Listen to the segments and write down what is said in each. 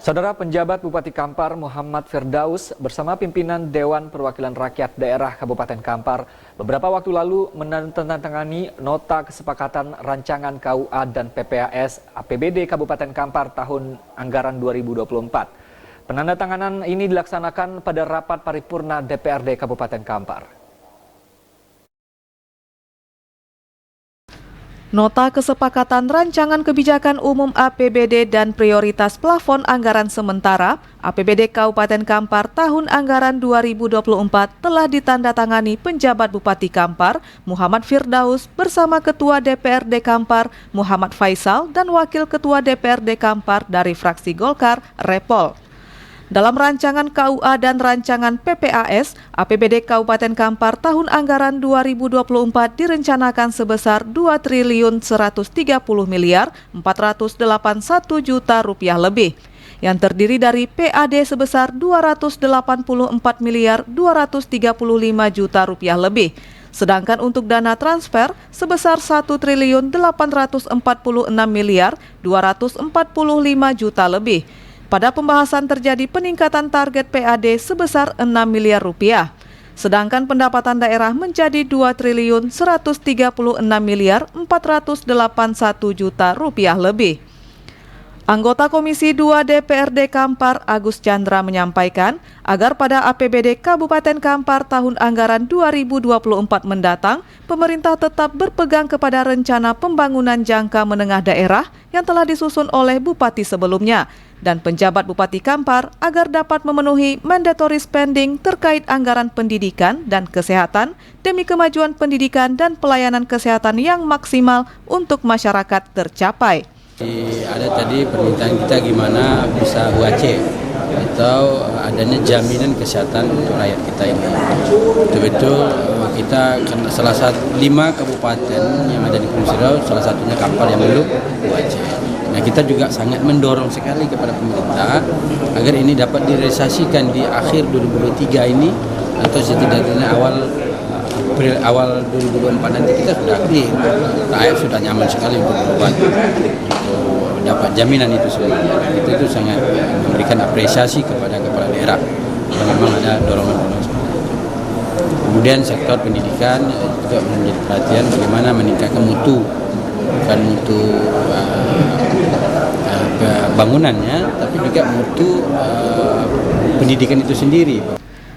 Saudara penjabat Bupati Kampar Muhammad Firdaus bersama pimpinan Dewan Perwakilan Rakyat Daerah Kabupaten Kampar beberapa waktu lalu menandatangani nota kesepakatan rancangan KUA dan PPAS APBD Kabupaten Kampar tahun anggaran 2024. Penandatanganan ini dilaksanakan pada rapat paripurna DPRD Kabupaten Kampar. Nota kesepakatan rancangan kebijakan umum APBD dan prioritas plafon anggaran sementara APBD Kabupaten Kampar tahun anggaran 2024 telah ditandatangani penjabat Bupati Kampar Muhammad Firdaus bersama Ketua DPRD Kampar Muhammad Faisal dan Wakil Ketua DPRD Kampar dari fraksi Golkar Repol. Dalam rancangan KUA dan rancangan PPAS, APBD Kabupaten Kampar tahun anggaran 2024 direncanakan sebesar Rp2.130.481.000.000 lebih, yang terdiri dari PAD sebesar Rp284.235.000.000 lebih, sedangkan untuk dana transfer sebesar Rp1.846.245.000.000 lebih. Pada pembahasan terjadi peningkatan target PAD sebesar Rp6 miliar, sedangkan pendapatan daerah menjadi Rp2.136.481.000.000 lebih. Anggota Komisi 2 DPRD Kampar Agus Chandra menyampaikan agar pada APBD Kabupaten Kampar tahun anggaran 2024 mendatang, pemerintah tetap berpegang kepada rencana pembangunan jangka menengah daerah yang telah disusun oleh Bupati sebelumnya, dan penjabat Bupati Kampar agar dapat memenuhi mandatory spending terkait anggaran pendidikan dan kesehatan demi kemajuan pendidikan dan pelayanan kesehatan yang maksimal untuk masyarakat tercapai. Ada tadi permintaan kita gimana bisa UAC atau adanya jaminan kesehatan untuk rakyat kita ini. Betul-betul kita salah satu 5 kabupaten yang ada di Provinsi Riau, salah satunya Kampar yang belum UAC. Nah, kita juga sangat mendorong sekali kepada pemerintah agar ini dapat direalisasikan di akhir 2023 ini atau setidaknya awal 2024 nanti kita sudah clear. Rakyat sudah nyaman sekali untuk berobat, untuk dapat jaminan itu sebenarnya. Itu sangat memberikan apresiasi kepada kepala daerah. Memang ada dorongan-dorongan seperti itu. Kemudian sektor pendidikan juga menjadi perhatian bagaimana meningkatkan mutu, bukan mutu bangunannya, tapi juga mutu pendidikan itu sendiri.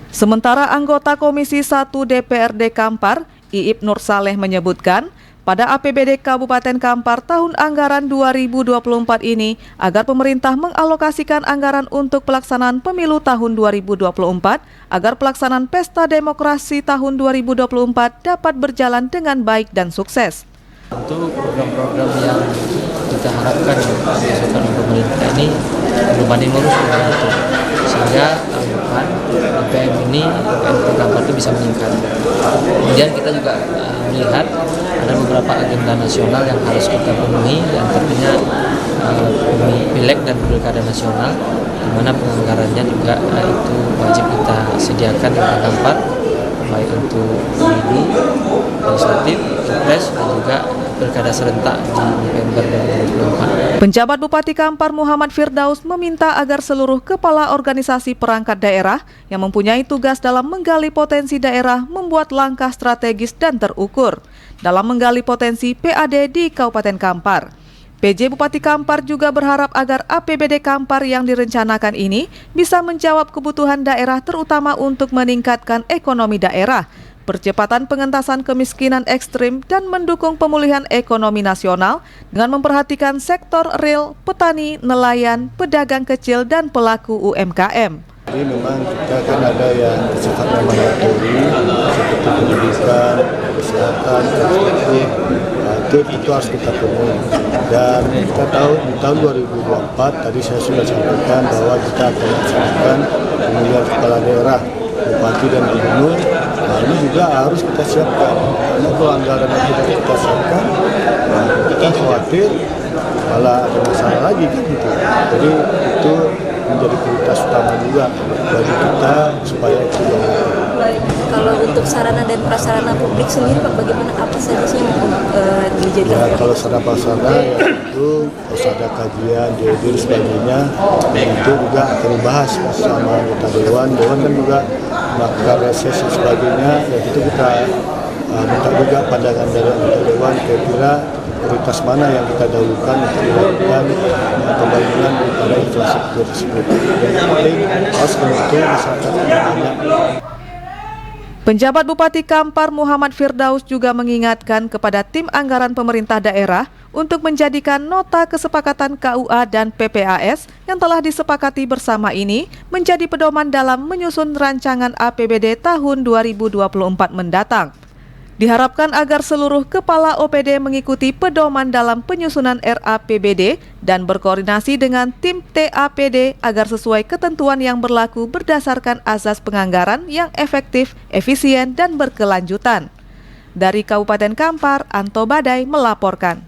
Sementara anggota Komisi 1 DPRD Kampar, Iip Nur Saleh menyebutkan, pada APBD Kabupaten Kampar tahun anggaran 2024 ini, agar pemerintah mengalokasikan anggaran untuk pelaksanaan pemilu tahun 2024, agar pelaksanaan pesta demokrasi tahun 2024 dapat berjalan dengan baik dan sukses. Untuk program-program yang kita harapkan dilakukan oleh pemerintah ini berbanding lurus dengan itu, sehingga tahun depan IPM ini, IPM Kampar itu bisa meningkat. Kemudian kita juga melihat ada beberapa agenda nasional yang harus kita penuhi, di antaranya pileg dan pilkada nasional, di mana penganggarannya juga itu wajib kita sediakan di Kampar, baik untuk pemilu, legislatif, pilpres, dan juga pilkada serentak di November 2024. Penjabat Bupati Kampar Muhammad Firdaus meminta agar seluruh kepala organisasi perangkat daerah yang mempunyai tugas dalam menggali potensi daerah membuat langkah strategis dan terukur dalam menggali potensi PAD di Kabupaten Kampar. PJ Bupati Kampar juga berharap agar APBD Kampar yang direncanakan ini bisa menjawab kebutuhan daerah, terutama untuk meningkatkan ekonomi daerah, percepatan pengentasan kemiskinan ekstrim, dan mendukung pemulihan ekonomi nasional dengan memperhatikan sektor real, petani, nelayan, pedagang kecil, dan pelaku UMKM. Jadi memang kita kan ada yang sifatnya mandatori seperti pendidikan, kesehatan, itu harus kita penuhi. Dan kita tahu di tahun 2024 tadi saya sudah sampaikan bahwa kita akan melaksanakan pemilihan kepala daerah, bupati dan gubernur. Nah, ini juga harus kita siapkan. Karena kalau anggaran yang tidak kita siapkan, kita khawatir malah ada masalah lagi kan gitu. Jadi itu menjadi prioritas utama juga bagi kita supaya itu. Kalau untuk sarana dan prasarana publik sendiri Pak, bagaimana, apa saja sih yang dijadikan? Ya, kalau sarana prasarana ya itu harus ada kajian, diaudit sebagainya, dan itu juga akan dibahas bersama anggota dewan kan juga melakukan reses dan sebagainya, dan itu kita minta juga pandangan dari anggota dewan kira-kira prioritas mana yang kita dahulukan untuk dilakukan pembangunan pada infrastruktur tersebut. Yang penting harus membantu masyarakat yang banyak. Penjabat Bupati Kampar Muhammad Firdaus juga mengingatkan kepada tim anggaran pemerintah daerah untuk menjadikan nota kesepakatan KUA dan PPAS yang telah disepakati bersama ini menjadi pedoman dalam menyusun rancangan APBD tahun 2024 mendatang. Diharapkan agar seluruh kepala OPD mengikuti pedoman dalam penyusunan RAPBD dan berkoordinasi dengan tim TAPD agar sesuai ketentuan yang berlaku berdasarkan azas penganggaran yang efektif, efisien, dan berkelanjutan. Dari Kabupaten Kampar, Anto Badai melaporkan.